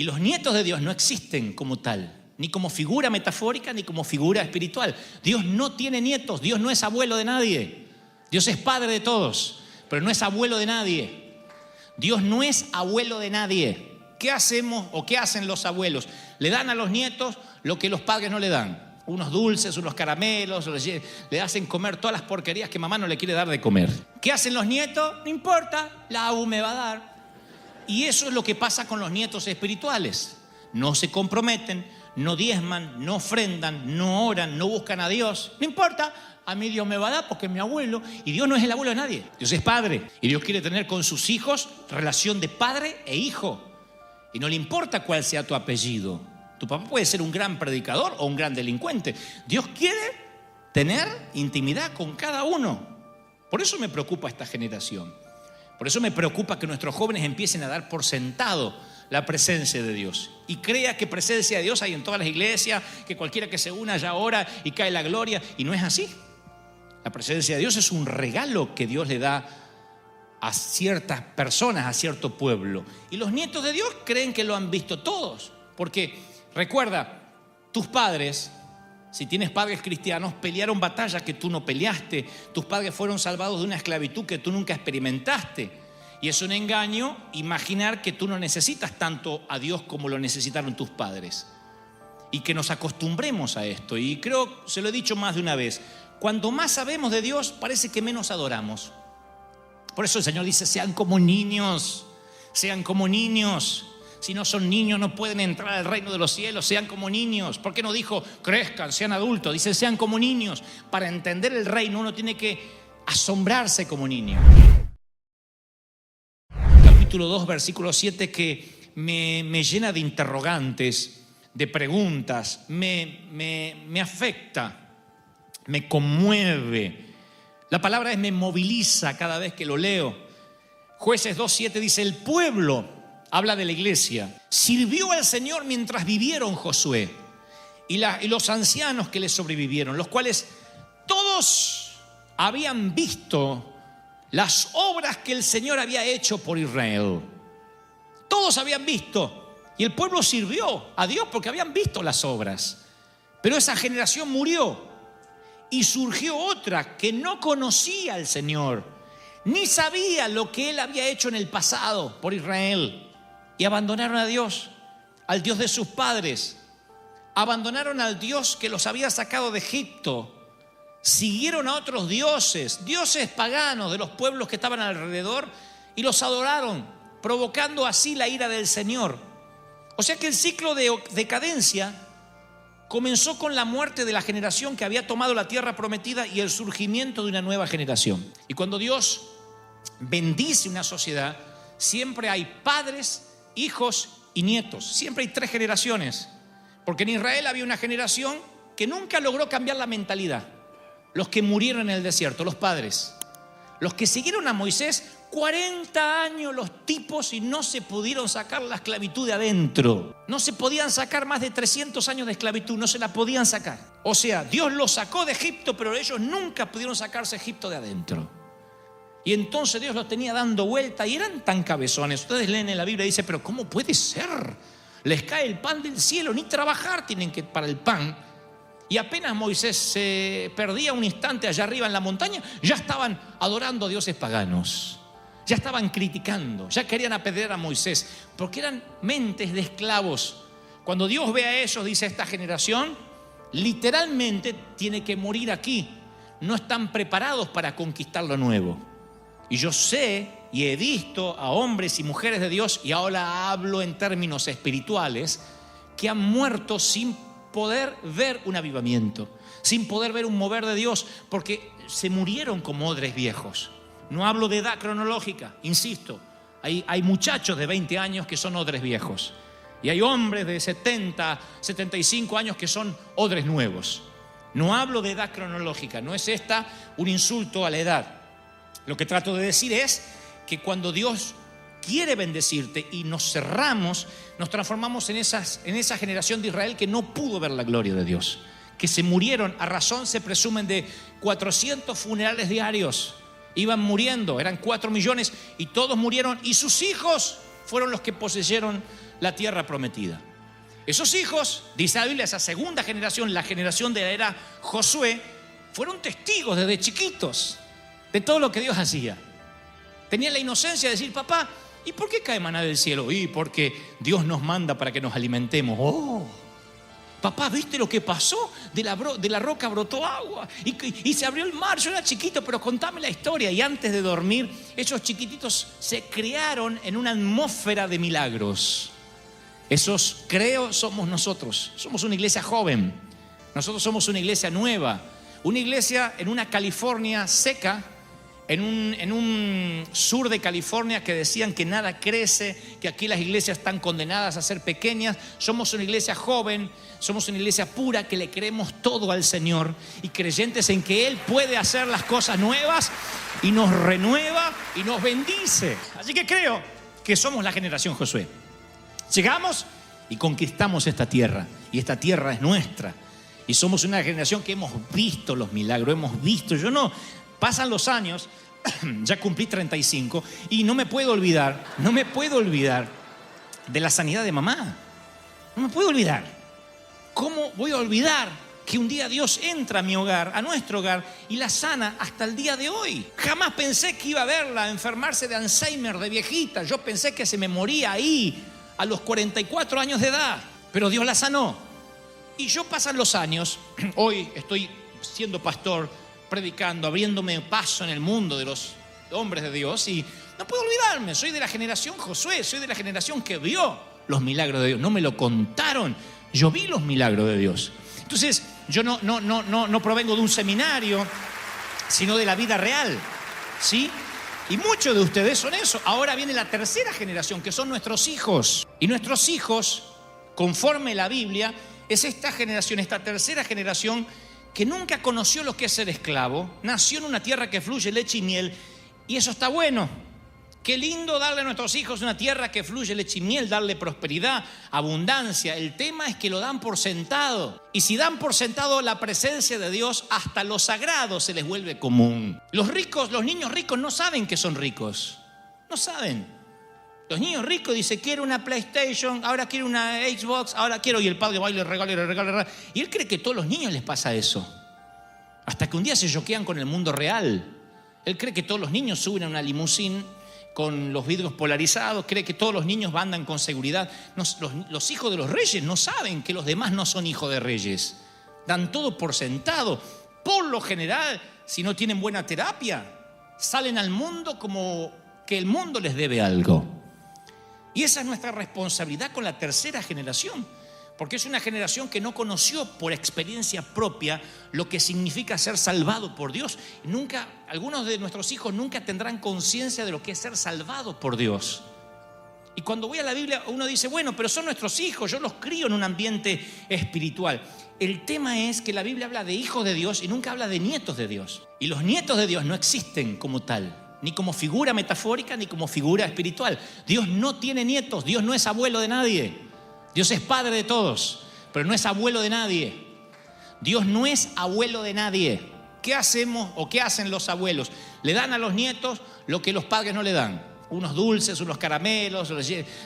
Y los nietos de Dios no existen como tal, ni como figura metafórica, ni como figura espiritual. Dios no tiene nietos, Dios no es abuelo de nadie. Dios es padre de todos, pero no es abuelo de nadie. Dios no es abuelo de nadie. ¿Qué hacemos o qué hacen los abuelos? Le dan a los nietos lo que los padres no le dan. Unos dulces, unos caramelos, le hacen comer todas las porquerías que mamá no le quiere dar de comer. ¿Qué hacen los nietos? No importa, la abu me va a dar. Y eso es lo que pasa con los nietos espirituales. No se comprometen, no diezman, no ofrendan, no oran, no buscan a Dios. No importa, a mí Dios me va a dar porque es mi abuelo. Y Dios no es el abuelo de nadie, Dios es padre. Y Dios quiere tener con sus hijos relación de padre e hijo. Y no le importa cuál sea tu apellido. Tu papá puede ser un gran predicador o un gran delincuente. Dios quiere tener intimidad con cada uno. Por eso me preocupa esta generación. Por eso me preocupa que nuestros jóvenes empiecen a dar por sentado la presencia de Dios. Y crea que presencia de Dios hay en todas las iglesias, que cualquiera que se una ya ora y cae la gloria. Y no es así. La presencia de Dios es un regalo que Dios le da a ciertas personas, a cierto pueblo. Y los nietos de Dios creen que lo han visto todos. Porque recuerda, tus padres, si tienes padres cristianos, pelearon batallas que tú no peleaste. Tus padres fueron salvados de una esclavitud que tú nunca experimentaste. Y es un engaño imaginar que tú no necesitas tanto a Dios como lo necesitaron tus padres. Y que nos acostumbremos a esto. Y creo, se lo he dicho más de una vez, cuanto más sabemos de Dios, parece que menos adoramos. Por eso el Señor dice, sean como niños, sean como niños. Si no son niños no pueden entrar al reino de los cielos, sean como niños. ¿Por qué no dijo crezcan, sean adultos? Dice sean como niños. Para entender el reino uno tiene que asombrarse como niño. Capítulo 2, versículo 7 que me llena de interrogantes, de preguntas, me afecta, me conmueve. La palabra es me moviliza cada vez que lo leo. Jueces 2:7 dice el pueblo, habla de la iglesia, sirvió al Señor mientras vivieron Josué y los ancianos que le sobrevivieron, los cuales todos habían visto las obras que el Señor había hecho por Israel. Todos habían visto y el pueblo sirvió a Dios porque habían visto las obras. Pero esa generación murió y surgió otra que no conocía al Señor, ni sabía lo que Él había hecho en el pasado por Israel. Y abandonaron a Dios, al Dios de sus padres. Abandonaron al Dios que los había sacado de Egipto. Siguieron a otros dioses, dioses paganos de los pueblos que estaban alrededor y los adoraron, provocando así la ira del Señor. O sea que el ciclo de decadencia comenzó con la muerte de la generación que había tomado la tierra prometida y el surgimiento de una nueva generación. Y cuando Dios bendice una sociedad, siempre hay padres, hijos y nietos. Siempre hay 3 generaciones. Porque en Israel había una generación que nunca logró cambiar la mentalidad. Los que murieron en el desierto, los padres. Los que siguieron a Moisés, 40 años los tipos y no se pudieron sacar la esclavitud de adentro. No se podían sacar más de 300 años de esclavitud, no se la podían sacar. O sea, Dios los sacó de Egipto, pero ellos nunca pudieron sacarse Egipto de adentro. Y entonces Dios los tenía dando vuelta y eran tan cabezones. Ustedes leen en la Biblia y dicen, pero ¿cómo puede ser? Les cae el pan del cielo, ni trabajar tienen que para el pan. Y apenas Moisés se perdía un instante allá arriba en la montaña, ya estaban adorando a dioses paganos. Ya estaban criticando, ya querían apedrear a Moisés, porque eran mentes de esclavos. Cuando Dios ve a ellos, dice esta generación, literalmente tiene que morir aquí. No están preparados para conquistar lo nuevo. Y yo sé y he visto a hombres y mujeres de Dios, y ahora hablo en términos espirituales, que han muerto sin poder ver un avivamiento, sin poder ver un mover de Dios, porque se murieron como odres viejos. No hablo de edad cronológica, insisto, hay muchachos de 20 años que son odres viejos, y hay hombres de 70, 75 años que son odres nuevos. No hablo de edad cronológica, no es esta un insulto a la edad. Lo que trato de decir es que cuando Dios quiere bendecirte y nos cerramos, nos transformamos en esa generación de Israel que no pudo ver la gloria de Dios, que se murieron, a razón se presumen de 400 funerales diarios. Iban muriendo, eran 4 millones y todos murieron, y sus hijos fueron los que poseyeron la tierra prometida. Esos hijos, dice la Biblia, esa segunda generación, la generación de la era Josué, fueron testigos desde chiquitos de todo lo que Dios hacía. Tenían la inocencia de decir: papá, ¿y por qué cae maná del cielo? Y porque Dios nos manda para que nos alimentemos. Oh, papá, ¿viste lo que pasó? De la roca brotó agua y se abrió el mar. Yo era chiquito, pero contame la historia. Y antes de dormir, esos chiquititos se criaron en una atmósfera de milagros. Esos, creo, somos nosotros. Somos una iglesia joven. Nosotros somos una iglesia nueva. Una iglesia en una California seca, en un sur de California que decían que nada crece, que aquí las iglesias están condenadas a ser pequeñas. Somos una iglesia joven, somos una iglesia pura que le creemos todo al Señor y creyentes en que Él puede hacer las cosas nuevas y nos renueva y nos bendice. Así que creo que somos la generación Josué. Llegamos y conquistamos esta tierra, y esta tierra es nuestra. Y somos una generación que hemos visto los milagros, hemos visto. Pasan los años, ya cumplí 35 y no me puedo olvidar de la sanidad de mamá. No me puedo olvidar. ¿Cómo voy a olvidar que un día Dios entra a mi hogar, a nuestro hogar, y la sana hasta el día de hoy? Jamás pensé que iba a verla enfermarse de Alzheimer, de viejita. Yo pensé que se me moría ahí a los 44 años de edad, pero Dios la sanó. Y yo, pasan los años, hoy estoy siendo pastor, predicando, abriéndome paso en el mundo de los hombres de Dios, y no puedo olvidarme, soy de la generación Josué, soy de la generación que vio los milagros de Dios. No me lo contaron, yo vi los milagros de Dios. Entonces, yo no provengo de un seminario, sino de la vida real, ¿sí? Y muchos de ustedes son eso. Ahora viene la tercera generación, que son nuestros hijos. Y nuestros hijos, conforme la Biblia, es esta generación, esta tercera generación, que nunca conoció lo que es ser esclavo. Nació en una tierra que fluye leche y miel, y eso está bueno. Qué lindo darle a nuestros hijos una tierra que fluye leche y miel, darle prosperidad, abundancia. El tema es que lo dan por sentado. Y si dan por sentado la presencia de Dios, hasta lo sagrado se les vuelve común. Los ricos, los niños ricos no saben que son ricos. No saben. Los niños ricos dicen: quiero una PlayStation, ahora quiero una Xbox, ahora quiero. Y el padre va y le regala. Y él cree que a todos los niños les pasa eso. Hasta que un día se choquean con el mundo real. Él cree que todos los niños suben a una limusina con los vidrios polarizados, cree que todos los niños andan con seguridad. Los hijos de los reyes no saben que los demás no son hijos de reyes. Dan todo por sentado. Por lo general, si no tienen buena terapia, salen al mundo como que el mundo les debe algo. Y esa es nuestra responsabilidad con la tercera generación, porque es una generación que no conoció por experiencia propia lo que significa ser salvado por Dios. Algunos de nuestros hijos nunca tendrán conciencia de lo que es ser salvado por Dios. Y cuando voy a la Biblia, uno dice: bueno, pero son nuestros hijos, yo los crío en un ambiente espiritual. El tema es que la Biblia habla de hijos de Dios y nunca habla de nietos de Dios. Y los nietos de Dios no existen como tal, ni como figura metafórica, ni como figura espiritual. Dios no tiene nietos, Dios no es abuelo de nadie. Dios es padre de todos, pero no es abuelo de nadie. Dios no es abuelo de nadie. ¿Qué hacemos o qué hacen los abuelos? Le dan a los nietos lo que los padres no le dan. Unos dulces, unos caramelos,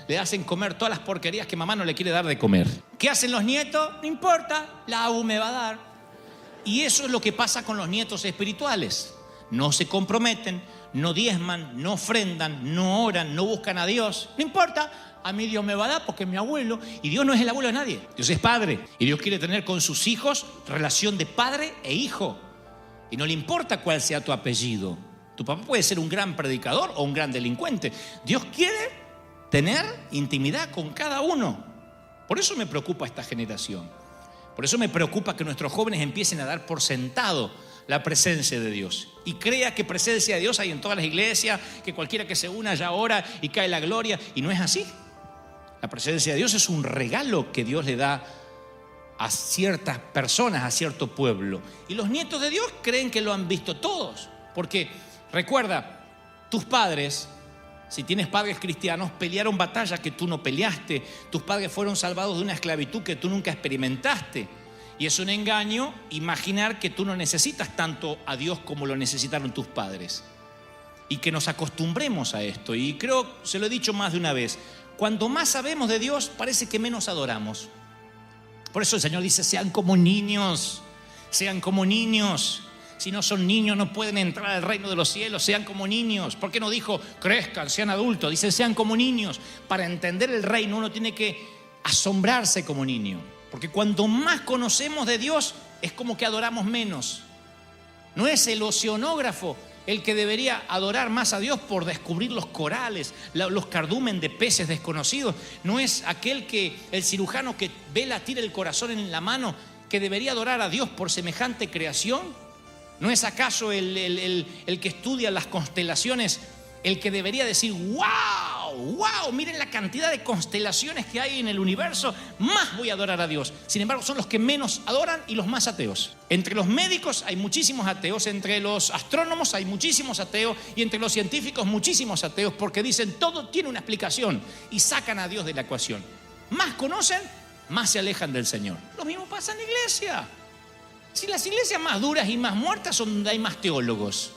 le hacen comer todas las porquerías que mamá no le quiere dar de comer. ¿Qué hacen los nietos? No importa, la AU me va a dar. Y eso es lo que pasa con los nietos espirituales. No se comprometen, no diezman, no ofrendan, no oran, no buscan a Dios. No importa, a mí Dios me va a dar porque es mi abuelo. Y Dios no es el abuelo de nadie, Dios es padre. Y Dios quiere tener con sus hijos relación de padre e hijo. Y no le importa cuál sea tu apellido. Tu papá puede ser un gran predicador o un gran delincuente. Dios quiere tener intimidad con cada uno. Por eso me preocupa esta generación. Por eso me preocupa que nuestros jóvenes empiecen a dar por sentado la presencia de Dios y crea que presencia de Dios hay en todas las iglesias, que cualquiera que se una ya ora y cae la gloria. Y no es así. La presencia de Dios es un regalo que Dios le da a ciertas personas, a cierto pueblo. Y los nietos de Dios creen que lo han visto todos. Porque recuerda, tus padres, si tienes padres cristianos, pelearon batallas que tú no peleaste. Tus padres fueron salvados de una esclavitud que tú nunca experimentaste. Y es un engaño imaginar que tú no necesitas tanto a Dios como lo necesitaron tus padres. Y que nos acostumbremos a esto. Y creo, se lo he dicho más de una vez, cuando más sabemos de Dios, parece que menos adoramos. Por eso el Señor dice, sean como niños, sean como niños. Si no son niños no pueden entrar al reino de los cielos, sean como niños. ¿Por qué no dijo crezcan, sean adultos? Dice sean como niños. Para entender el reino uno tiene que asombrarse como niño. Porque cuanto más conocemos de Dios, es como que adoramos menos. No es el oceanógrafo el que debería adorar más a Dios por descubrir los corales, los cardumen de peces desconocidos. No es el cirujano que ve latir el corazón en la mano, que debería adorar a Dios por semejante creación. ¿No es acaso el que estudia las constelaciones el que debería decir wow, miren la cantidad de constelaciones que hay en el universo, más voy a adorar a Dios? Sin embargo, son los que menos adoran y los más ateos. Entre los médicos hay muchísimos ateos, entre los astrónomos hay muchísimos ateos y entre los científicos muchísimos ateos, porque dicen todo tiene una explicación y sacan a Dios de la ecuación. Más conocen, más se alejan del Señor. Lo mismo pasa en la iglesia. Si las iglesias más duras y más muertas son donde hay más teólogos.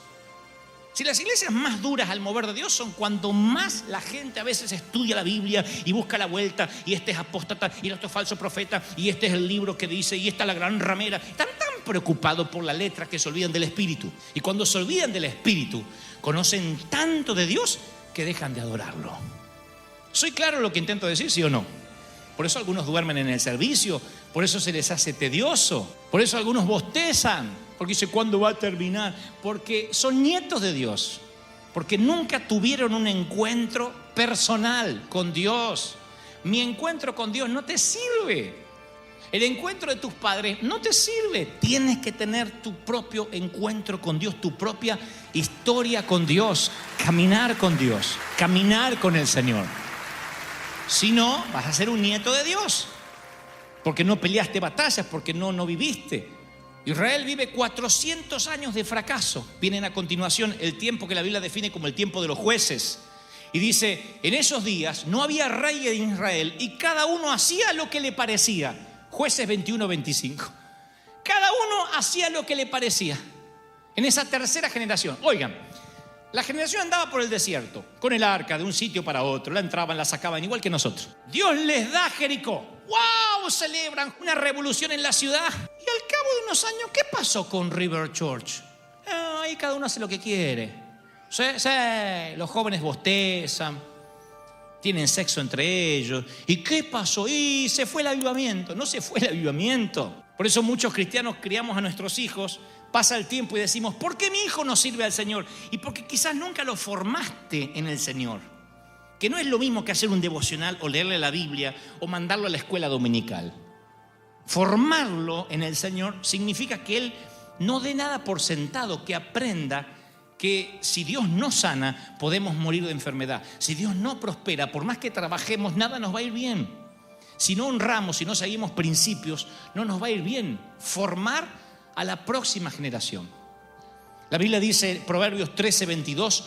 Si las iglesias más duras al mover de Dios son cuando más la gente a veces estudia la Biblia y busca la vuelta, y este es apóstata y el otro es falso profeta y este es el libro que dice y esta es la gran ramera. Están tan preocupados por la letra que se olvidan del Espíritu. Y cuando se olvidan del Espíritu, conocen tanto de Dios que dejan de adorarlo. ¿Soy claro lo que intento decir, sí o no? Por eso algunos duermen en el servicio, por eso se les hace tedioso, por eso algunos bostezan, porque dice, ¿cuándo va a terminar? Porque son nietos de Dios, porque nunca tuvieron un encuentro personal con Dios. Mi encuentro con Dios no te sirve. El encuentro de tus padres no te sirve. Tienes que tener tu propio encuentro con Dios, tu propia historia con Dios, caminar con Dios, caminar con el Señor. Si no, vas a ser un nieto de Dios, porque no peleaste batallas, porque no viviste. Israel vive 400 años de fracaso. Vienen a continuación el tiempo que la Biblia define como el tiempo de los jueces. Y dice, en esos días no había rey en Israel y cada uno hacía lo que le parecía. Jueces 21-25. Cada uno hacía lo que le parecía. En esa tercera generación. Oigan, la generación andaba por el desierto, con el arca de un sitio para otro, la entraban, la sacaban, igual que nosotros. Dios les da Jericó. ¡Wow! Celebran una revolución en la ciudad. Y al cabo de unos años, ¿qué pasó con River Church? Ahí cada uno hace lo que quiere. Sí, los jóvenes bostezan, tienen sexo entre ellos. ¿Y qué pasó? Y se fue el avivamiento. No se fue el avivamiento. Por eso muchos cristianos criamos a nuestros hijos. Pasa el tiempo y decimos, ¿por qué mi hijo no sirve al Señor? Y porque quizás nunca lo formaste en el Señor. Que no es lo mismo que hacer un devocional o leerle la Biblia o mandarlo a la escuela dominical. Formarlo en el Señor significa que Él no dé nada por sentado, que aprenda que si Dios no sana, podemos morir de enfermedad. Si Dios no prospera, por más que trabajemos, nada nos va a ir bien. Si no honramos, si no seguimos principios, no nos va a ir bien. Formar a la próxima generación. La Biblia dice, Proverbios 13:22,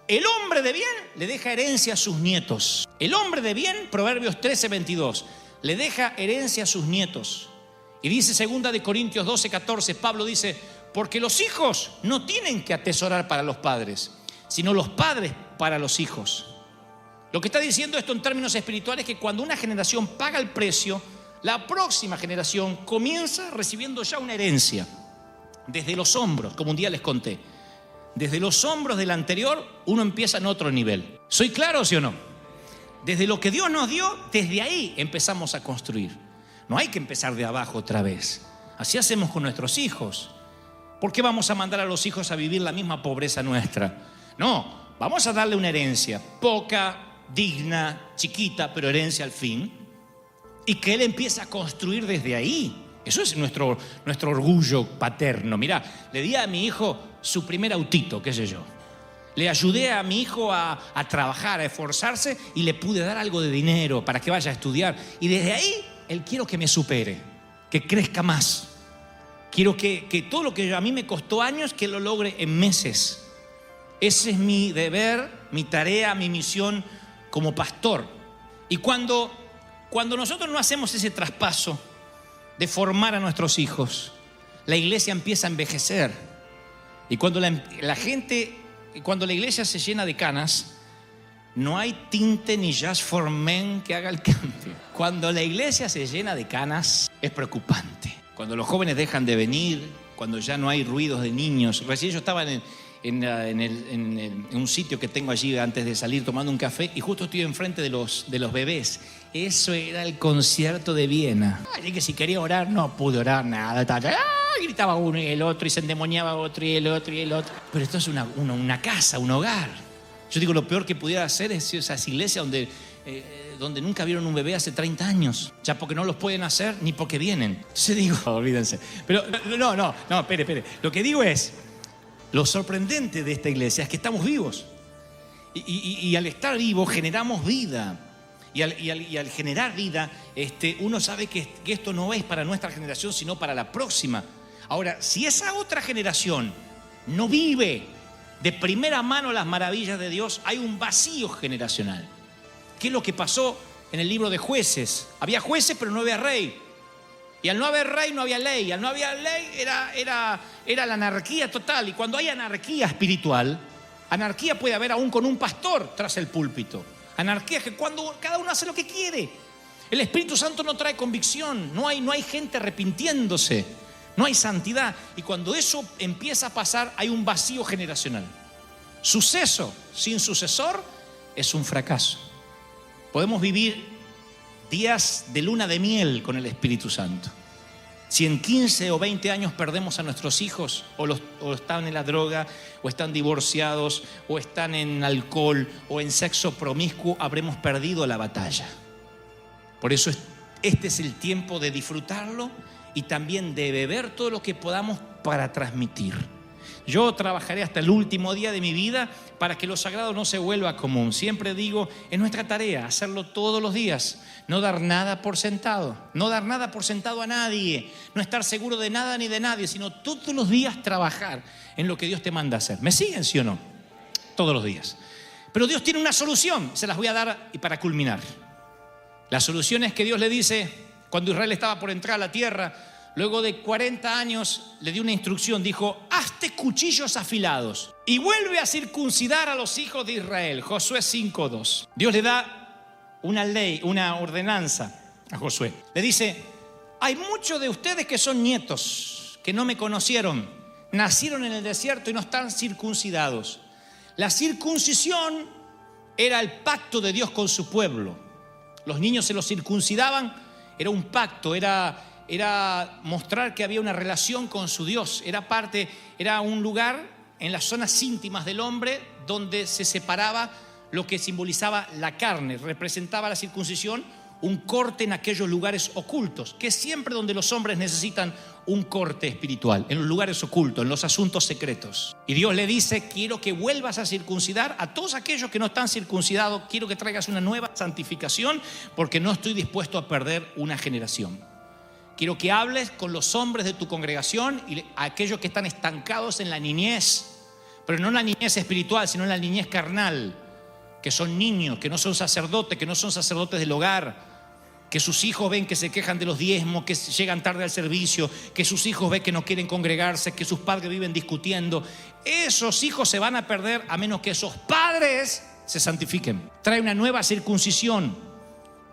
el hombre de bien le deja herencia a sus nietos. El hombre de bien, Proverbios 13:22, le deja herencia a sus nietos. Y dice 2 de Corintios 12:14, Pablo dice, porque los hijos no tienen que atesorar para los padres, sino los padres para los hijos. Lo que está diciendo esto en términos espirituales es que cuando una generación paga el precio, la próxima generación comienza recibiendo ya una herencia desde los hombros, como un día les conté. Desde los hombros del anterior uno empieza en otro nivel. ¿Soy claro, sí o no? Desde lo que Dios nos dio, desde ahí empezamos a construir. No hay que empezar de abajo otra vez. Así hacemos con nuestros hijos. ¿Por qué vamos a mandar a los hijos a vivir la misma pobreza nuestra? No, vamos a darle una herencia, poca, digna, chiquita, pero herencia al fin. Y que Él empiece a construir desde ahí. Eso es nuestro orgullo paterno. Mirá, le di a mi hijo su primer autito, qué sé yo. Le ayudé a mi hijo a trabajar, a esforzarse y le pude dar algo de dinero para que vaya a estudiar. Y desde ahí, Él quiero que me supere, que crezca más. Quiero que todo lo que a mí me costó años, que lo logre en meses. Ese es mi deber, mi tarea, mi misión como pastor. Y cuando nosotros no hacemos ese traspaso de formar a nuestros hijos, la iglesia empieza a envejecer. Y cuando la iglesia se llena de canas, No hay tinte ni Just for Men que haga el cambio. Cuando la iglesia se llena de canas, es preocupante. Cuando los jóvenes dejan de venir, cuando ya no hay ruidos de niños. Recién yo estaba en un sitio que tengo allí antes de salir tomando un café y justo estoy enfrente de los bebés. Eso era el concierto de Viena. Así que si quería orar, no pude orar nada. Gritaba uno y el otro y se endemoniaba otro y el otro y el otro. Pero esto es una casa, un hogar. Yo digo, lo peor que pudiera hacer es esas iglesias donde nunca vieron un bebé hace 30 años. Ya porque no los pueden hacer ni porque vienen. Entonces digo, olvídense. Pero no, espere. Lo que digo es, lo sorprendente de esta iglesia es que estamos vivos. Y al estar vivos generamos vida. Y al generar vida, uno sabe que esto no es para nuestra generación, sino para la próxima. Ahora, si esa otra generación no vive de primera mano las maravillas de Dios, hay un vacío generacional. ¿Qué es lo que pasó en el libro de Jueces? Había jueces, pero no había rey. Y al no haber rey, no había ley. Al no haber ley, era la anarquía total. Y cuando hay anarquía espiritual, anarquía puede haber aún con un pastor tras el púlpito. Anarquía es que cuando cada uno hace lo que quiere. El Espíritu Santo no trae convicción. No hay gente arrepintiéndose. No hay santidad. Y cuando eso empieza a pasar, hay un vacío generacional. Suceso sin sucesor es un fracaso. Podemos vivir días de luna de miel con el Espíritu Santo. Si en 15 o 20 años perdemos a nuestros hijos, o están en la droga, o están divorciados, o están en alcohol, o en sexo promiscuo, habremos perdido la batalla. Por eso este es el tiempo de disfrutarlo y también de beber todo lo que podamos para transmitir. Yo trabajaré hasta el último día de mi vida para que lo sagrado no se vuelva común. Siempre digo, es nuestra tarea hacerlo todos los días. No dar nada por sentado. No dar nada por sentado a nadie. No estar seguro de nada ni de nadie, sino todos los días trabajar en lo que Dios te manda hacer. ¿Me siguen, sí o no? Todos los días. Pero Dios tiene una solución. Se las voy a dar y para culminar. La solución es que Dios le dice, cuando Israel estaba por entrar a la tierra, luego de 40 años le dio una instrucción, dijo, hazte cuchillos afilados y vuelve a circuncidar a los hijos de Israel. Josué 5:2. Dios le da una ley, una ordenanza a Josué. Le dice, hay muchos de ustedes que son nietos, que no me conocieron, nacieron en el desierto y no están circuncidados. La circuncisión era el pacto de Dios con su pueblo. Los niños se los circuncidaban, era un pacto, era mostrar que había una relación con su Dios. Era un lugar en las zonas íntimas del hombre donde se separaba lo que simbolizaba la carne. Representaba la circuncisión un corte en aquellos lugares ocultos, que es siempre donde los hombres necesitan un corte espiritual, en los lugares ocultos, en los asuntos secretos. Y Dios le dice, quiero que vuelvas a circuncidar a todos aquellos que no están circuncidados, quiero que traigas una nueva santificación, porque no estoy dispuesto a perder una generación. Quiero que hables con los hombres de tu congregación y a aquellos que están estancados en la niñez, pero no en la niñez espiritual, sino en la niñez carnal, que son niños, que no son sacerdotes, que no son sacerdotes del hogar, que sus hijos ven que se quejan de los diezmos, que llegan tarde al servicio, que sus hijos ven que no quieren congregarse, que sus padres viven discutiendo. Esos hijos se van a perder a menos que esos padres se santifiquen. Trae una nueva circuncisión,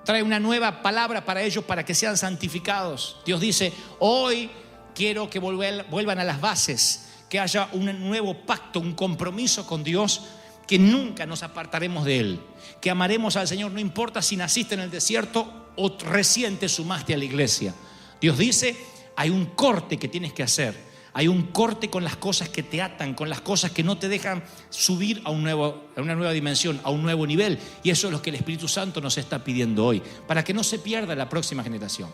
trae una nueva palabra para ellos para que sean santificados. Dios dice, hoy quiero que vuelvan a las bases, que haya un nuevo pacto, un compromiso con Dios, que nunca nos apartaremos de Él, que amaremos al Señor, no importa si naciste en el desierto o recién te sumaste a la iglesia. Dios dice, hay un corte que tienes que hacer, hay un corte con las cosas que te atan, con las cosas que no te dejan subir a una nueva dimensión, a un nuevo nivel, y eso es lo que el Espíritu Santo nos está pidiendo hoy, para que no se pierda la próxima generación.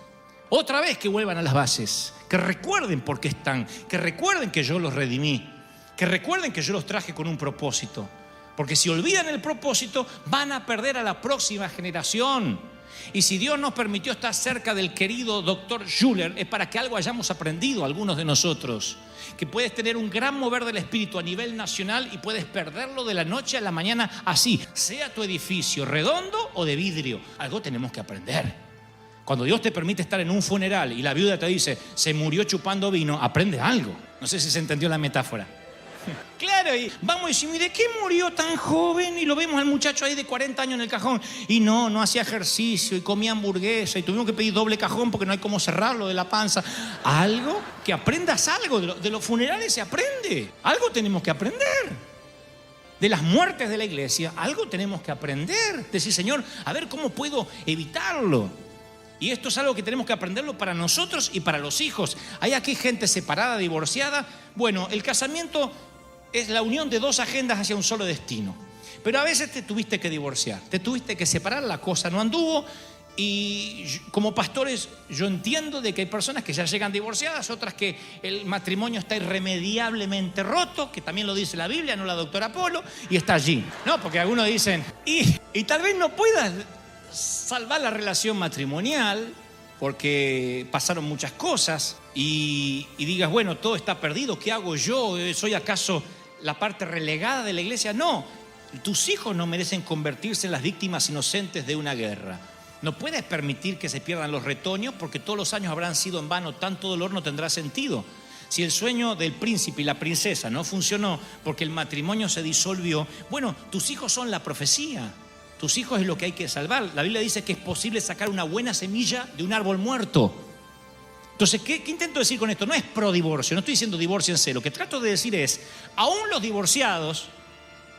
Otra vez que vuelvan a las bases, que recuerden por qué están, que recuerden que yo los redimí, que recuerden que yo los traje con un propósito. Porque si olvidan el propósito, van a perder a la próxima generación. Y si Dios nos permitió estar cerca del querido doctor Schuller, es para que algo hayamos aprendido algunos de nosotros. Que puedes tener un gran mover del espíritu a nivel nacional y puedes perderlo de la noche a la mañana así. Sea tu edificio redondo o de vidrio. Algo tenemos que aprender. Cuando Dios te permite estar en un funeral y la viuda te dice, se murió chupando vino, aprende algo. No sé si se entendió la metáfora. Claro. Claro, y vamos y decimos, ¿y de qué murió tan joven? Y lo vemos al muchacho ahí de 40 años en el cajón. Y no hacía ejercicio y comía hamburguesa y tuvimos que pedir doble cajón porque no hay cómo cerrarlo de la panza. Algo, que aprendas algo. De los funerales se aprende. Algo tenemos que aprender. De las muertes de la iglesia, algo tenemos que aprender. Decir, Señor, a ver cómo puedo evitarlo. Y esto es algo que tenemos que aprenderlo para nosotros y para los hijos. Hay aquí gente separada, divorciada. Bueno, el casamiento es la unión de dos agendas hacia un solo destino. Pero a veces te tuviste que divorciar, te tuviste que separar, la cosa no anduvo. Y como pastores yo entiendo de que hay personas que ya llegan divorciadas, otras que el matrimonio está irremediablemente roto, que también lo dice la Biblia, no la doctora Polo, y está allí. No, porque algunos dicen, y tal vez no puedas salvar la relación matrimonial porque pasaron muchas cosas y digas, bueno, todo está perdido, ¿qué hago yo? ¿Soy acaso la parte relegada de la iglesia? No, tus hijos no merecen convertirse en las víctimas inocentes de una guerra. No puedes permitir que se pierdan los retoños porque todos los años habrán sido en vano, tanto dolor no tendrá sentido. Si el sueño del príncipe y la princesa no funcionó porque el matrimonio se disolvió, bueno, tus hijos son la profecía. Tus hijos es lo que hay que salvar. La Biblia dice que es posible sacar una buena semilla de un árbol muerto. Entonces, ¿qué intento decir con esto? No es pro divorcio, no estoy diciendo divórciense. Lo que trato de decir es, aún los divorciados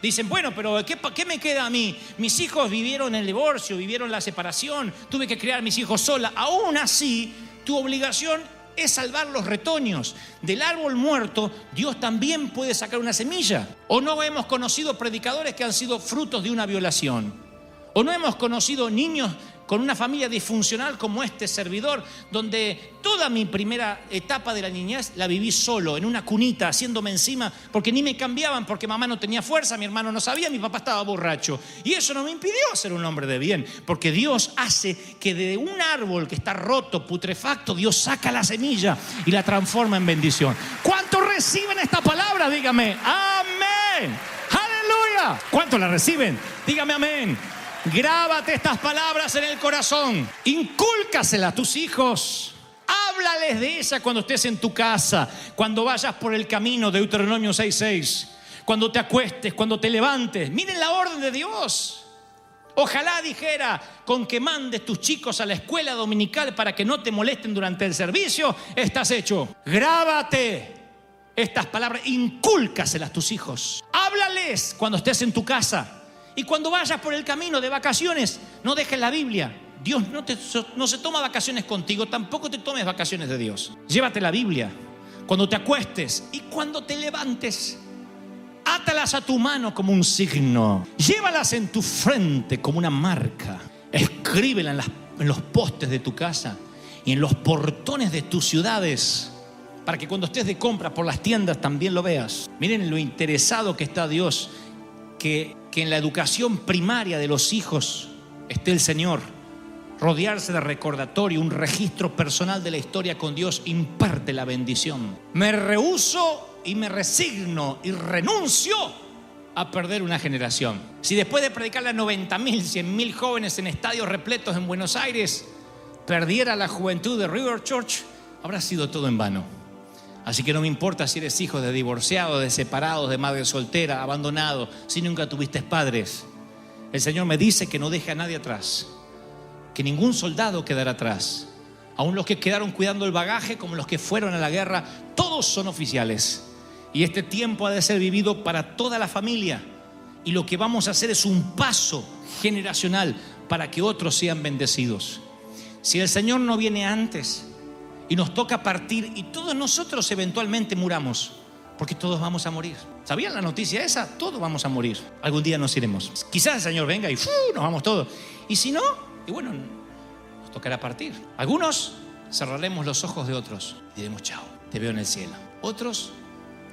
dicen, bueno, pero ¿qué me queda a mí? Mis hijos vivieron el divorcio, vivieron la separación, tuve que criar a mis hijos sola. Aún así, tu obligación es salvar los retoños. Del árbol muerto, Dios también puede sacar una semilla. ¿O no hemos conocido predicadores que han sido frutos de una violación? ¿O no hemos conocido niños con una familia disfuncional como este servidor, donde toda mi primera etapa de la niñez la viví solo, en una cunita, haciéndome encima, porque ni me cambiaban, porque mamá no tenía fuerza, mi hermano no sabía, mi papá estaba borracho. Y eso no me impidió ser un hombre de bien, porque Dios hace que de un árbol que está roto, putrefacto, Dios saca la semilla y la transforma en bendición. ¿Cuántos reciben esta palabra? Dígame, amén. ¡Aleluya! ¿Cuántos la reciben? Dígame amén. Grábate estas palabras en el corazón. Incúlcaselas a tus hijos. Háblales de ella cuando estés en tu casa, cuando vayas por el camino, Deuteronomio 6:6. Cuando te acuestes, cuando te levantes. Miren la orden de Dios. Ojalá dijera, con que mandes tus chicos a la escuela dominical para que no te molesten durante el servicio, estás hecho. Grábate estas palabras, incúlcaselas a tus hijos. Háblales cuando estés en tu casa. Y cuando vayas por el camino de vacaciones, no dejes la Biblia. Dios no se toma vacaciones contigo, tampoco te tomes vacaciones de Dios. Llévate la Biblia cuando te acuestes y cuando te levantes. Átalas a tu mano como un signo. Llévalas en tu frente como una marca. Escríbelas en los postes de tu casa y en los portones de tus ciudades, para que cuando estés de compra por las tiendas también lo veas. Miren lo interesado que está Dios, que en la educación primaria de los hijos esté el Señor. Rodearse de recordatorio, un registro personal de la historia con Dios imparte la bendición. Me rehúso y me resigno y renuncio a perder una generación. Si después de predicarle a 90,000, 100,000 jóvenes en estadios repletos en Buenos Aires, perdiera la juventud de River Church, habrá sido todo en vano. Así que no me importa si eres hijo de divorciados, de separados, de madre soltera, abandonado, si nunca tuviste padres. El Señor me dice que no deje a nadie atrás, que ningún soldado quedará atrás. Aún los que quedaron cuidando el bagaje, como los que fueron a la guerra, todos son oficiales. Y este tiempo ha de ser vivido para toda la familia. Y lo que vamos a hacer es un paso generacional para que otros sean bendecidos. Si el Señor no viene antes y nos toca partir, y todos nosotros eventualmente muramos, porque todos vamos a morir. ¿Sabían la noticia esa? Todos vamos a morir. Algún día nos iremos. Quizás el Señor venga y nos vamos todos. Y si no, y bueno, nos tocará partir. Algunos cerraremos los ojos de otros y diremos chao, te veo en el cielo. Otros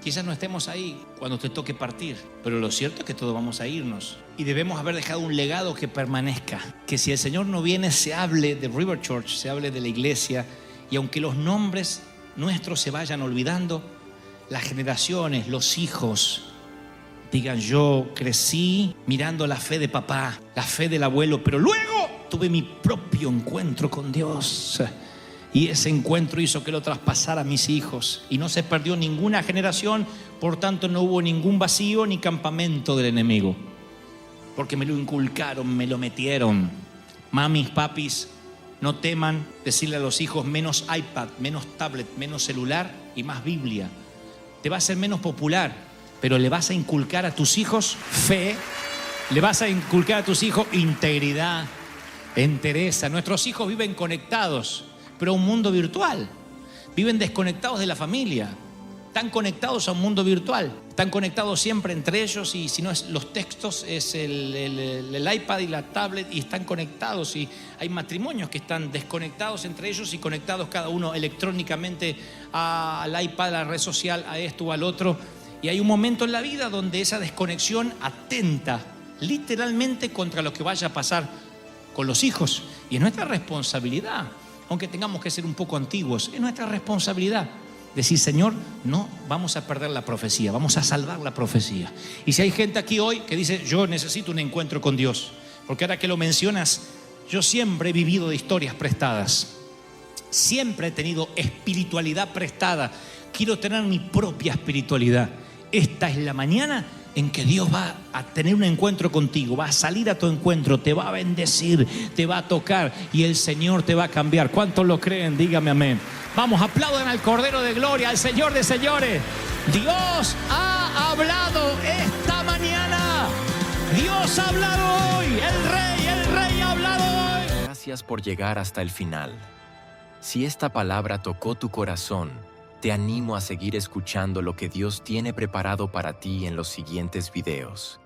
quizás no estemos ahí cuando te toque partir, pero lo cierto es que todos vamos a irnos y debemos haber dejado un legado que permanezca. Que si el Señor no viene, se hable de River Church, se hable de la iglesia. Y aunque los nombres nuestros se vayan olvidando, las generaciones, los hijos, digan: yo crecí mirando la fe de papá, la fe del abuelo, pero luego tuve mi propio encuentro con Dios. Y ese encuentro hizo que lo traspasara a mis hijos. Y no se perdió ninguna generación, por tanto no hubo ningún vacío ni campamento del enemigo. Porque me lo inculcaron, me lo metieron. Mamis, papis, no teman decirle a los hijos menos iPad, menos tablet, menos celular y más Biblia. Te va a ser menos popular, pero le vas a inculcar a tus hijos fe, le vas a inculcar a tus hijos integridad, entereza. Nuestros hijos viven conectados, pero a un mundo virtual. Viven desconectados de la familia. Están conectados a un mundo virtual. Están conectados siempre entre ellos y si no es los textos, es el iPad y la tablet y están conectados. Y hay matrimonios que están desconectados entre ellos y conectados cada uno electrónicamente al iPad, a la red social, a esto o al otro. Y hay un momento en la vida donde esa desconexión atenta literalmente contra lo que vaya a pasar con los hijos. Y es nuestra responsabilidad, aunque tengamos que ser un poco antiguos, es nuestra responsabilidad decir, Señor, no vamos a perder la profecía, vamos a salvar la profecía. Y si hay gente aquí hoy que dice, yo necesito un encuentro con Dios, porque ahora que lo mencionas, yo siempre he vivido de historias prestadas, siempre he tenido espiritualidad prestada, quiero tener mi propia espiritualidad. Esta es la mañana en que Dios va a tener un encuentro contigo, va a salir a tu encuentro, te va a bendecir, te va a tocar y el Señor te va a cambiar. ¿Cuántos lo creen? Dígame amén. Vamos, aplaudan al Cordero de Gloria, al Señor de señores. Dios ha hablado esta mañana. Dios ha hablado hoy. El Rey ha hablado hoy. Gracias por llegar hasta el final. Si esta palabra tocó tu corazón, te animo a seguir escuchando lo que Dios tiene preparado para ti en los siguientes videos.